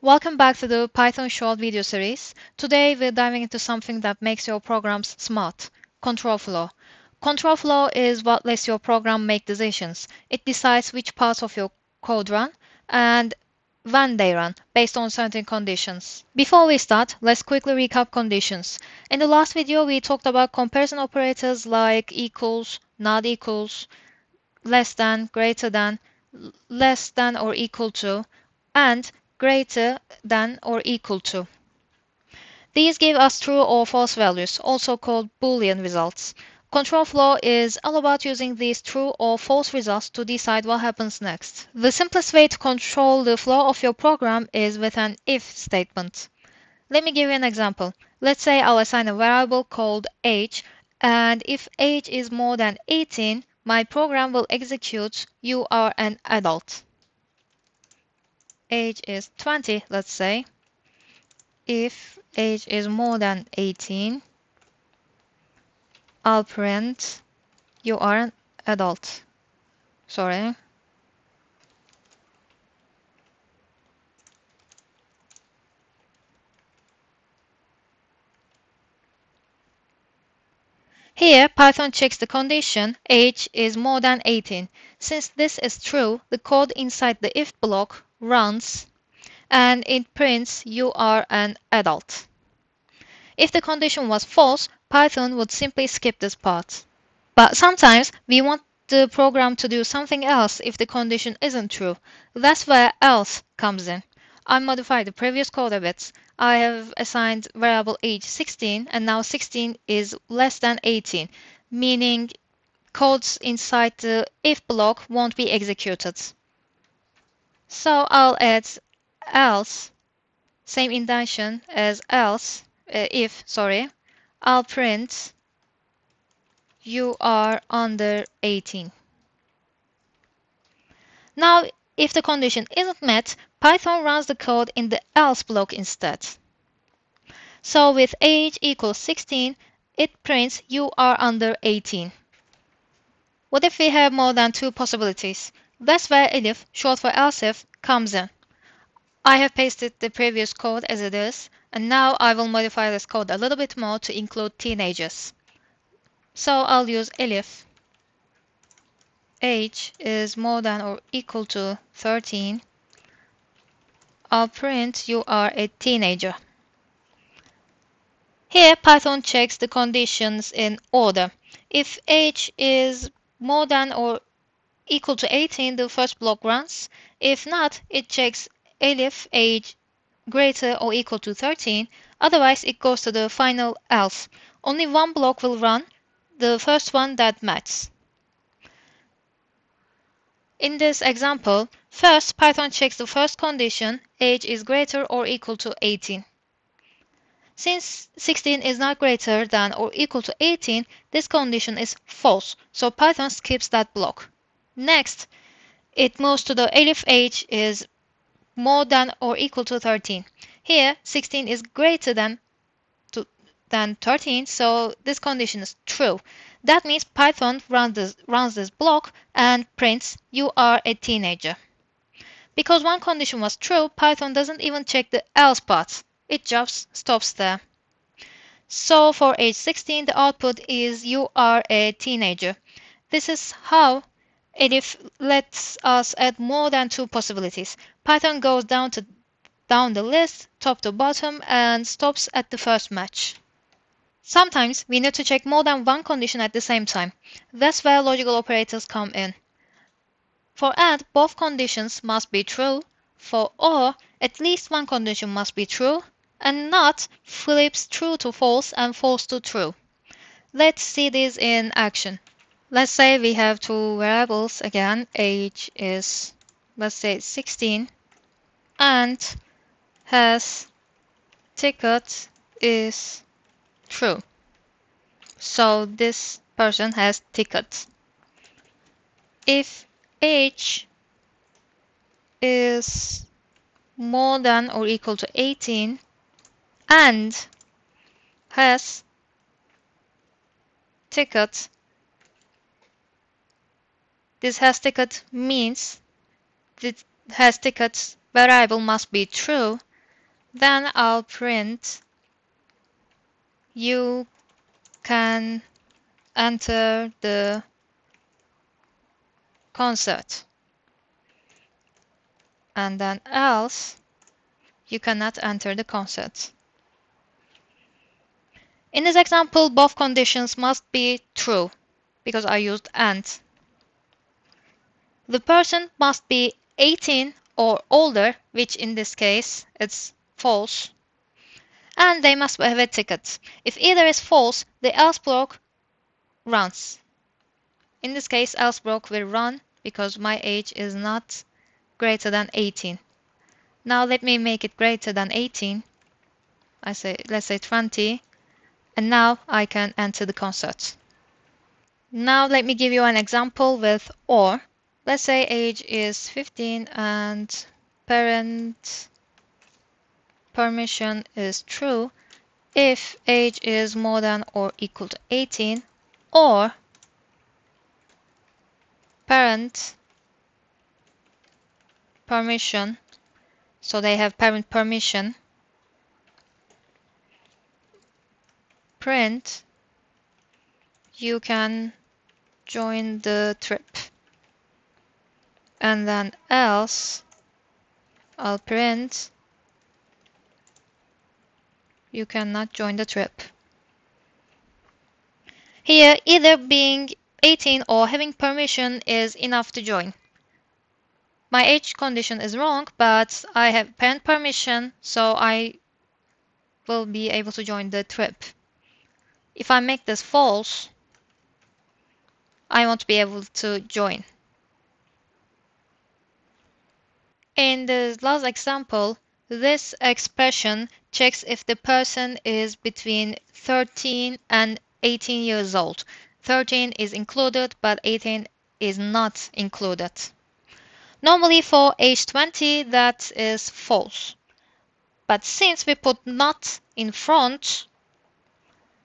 Welcome back to the Python short video series. Today we're diving into something that makes your programs smart: control flow. Control flow is what lets your program make decisions. It decides which parts of your code run and when they run based on certain conditions. Before we start, let's quickly recap conditions. In the last video, we talked about comparison operators like equals, not equals, less than, greater than, less than or equal to, and greater than or equal to. These give us true or false values, also called Boolean results. Control flow is all about using these true or false results to decide what happens next. The simplest way to control the flow of your program is with an if statement. Let me give you an example. Let's say I'll assign a variable called age, and if age is more than 18, my program will execute "you are an adult." Age is 20, let's say. If age is more than 18, I'll print "you are an adult." Sorry. Here, Python checks the condition age is more than 18. Since this is true, the code inside the if block runs and it prints "you are an adult." If the condition was false, Python would simply skip this part. But sometimes we want the program to do something else if the condition isn't true. That's where else comes in. I modified the previous code a bit. I have assigned variable age 16 and now 16 is less than 18, meaning codes inside the if block won't be executed. So I'll add else, same indentation as else, if, sorry. I'll print "you are under 18." Now, if the condition isn't met, Python runs the code in the else block instead. So with age equals 16, it prints "you are under 18." What if we have more than two possibilities? That's where elif, short for else if, comes in. I have pasted the previous code as it is, and now I will modify this code a little bit more to include teenagers. So I'll use elif age is more than or equal to 13. I'll print "you are a teenager." Here, Python checks the conditions in order. If age is more than or equal to 18, the first block runs. If not, it checks elif age greater or equal to 13. Otherwise, it goes to the final else. Only one block will run, the first one that matches. In this example, first Python checks the first condition, age is greater or equal to 18. Since 16 is not greater than or equal to 18, this condition is false, so Python skips that block. Next, it moves to the elif age is more than or equal to 13. Here, 16 is greater than 13, so this condition is true. That means Python runs this block and prints "you are a teenager." Because one condition was true, Python doesn't even check the else part. It just stops there. So for age 16, the output is "you are a teenager." This is how elif lets us add more than two possibilities. Python goes down the list, top to bottom, and stops at the first match. Sometimes we need to check more than one condition at the same time. That's where logical operators come in. For AND, both conditions must be true. For OR, at least one condition must be true. And NOT flips true to false and false to true. Let's see this in action. Let's say we have two variables again. Age is, let's say, 16. And has ticket is true. So this person has ticket. If age is more than or equal to 18 and has ticket, this has ticket means this has ticket variable must be true, Then I'll print you can enter the concert. And then else you cannot enter the concert. In this example, both conditions must be true because I used and. The person must be 18 or older, which in this case it's false, and they must have a ticket. If either is false, the else block runs. In this case, else block will run because my age is not greater than 18. Now let me make it greater than 18. Let's say 20, and now I can enter the concert. Now let me give you an example with or. Let's say age is 15 and parent permission is true if age is more than or equal to 18, or parent permission, so they have parent permission, print you can join the trip. And then else I'll print you cannot join the trip. Here, either being 18 or having permission is enough to join. My age condition is wrong, but I have parent permission, so I will be able to join the trip. If I make this false, I won't be able to join. In the last example, this expression checks if the person is between 13 and 18 years old. 13 is included, but 18 is not included. Normally for age 20, that is false. But since we put not in front,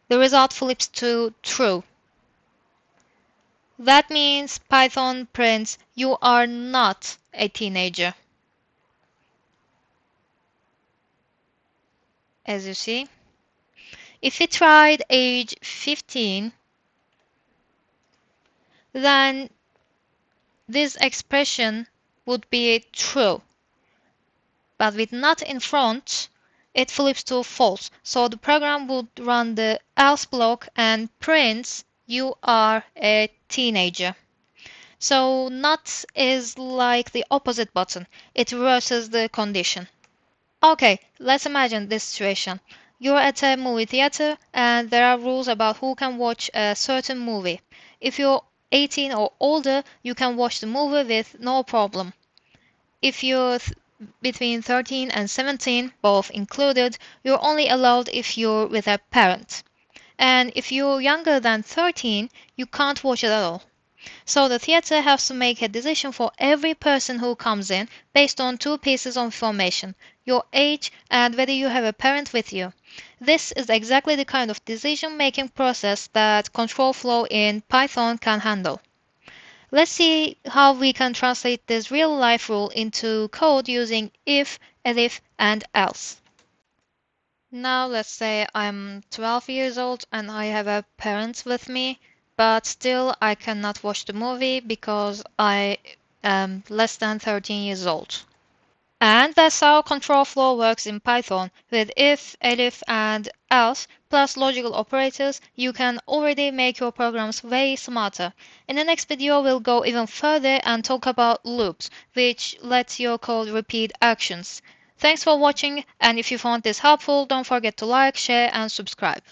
the result flips to true. That means Python prints you are not a teenager. As you see, if we tried age 15, then this expression would be true. But with not in front, it flips to false. So the program would run the else block and prints you are a teenager. So not is like the opposite button. It reverses the condition. Okay, let's imagine this situation. You're at a movie theater and there are rules about who can watch a certain movie. If you're 18 or older, you can watch the movie with no problem. If you're between 13 and 17, both included, you're only allowed if you're with a parent. And if you're younger than 13, you can't watch it at all. So the theater has to make a decision for every person who comes in based on two pieces of information, your age and whether you have a parent with you. This is exactly the kind of decision-making process that control flow in Python can handle. Let's see how we can translate this real-life rule into code using if, elif, and else. Now let's say I'm 12 years old and I have a parent with me, but still I cannot watch the movie because I am less than 13 years old. And that's how control flow works in Python. With if, elif, and else, plus logical operators, you can already make your programs way smarter. In the next video, we'll go even further and talk about loops, which lets your code repeat actions. Thanks for watching, and if you found this helpful, don't forget to like, share, and subscribe.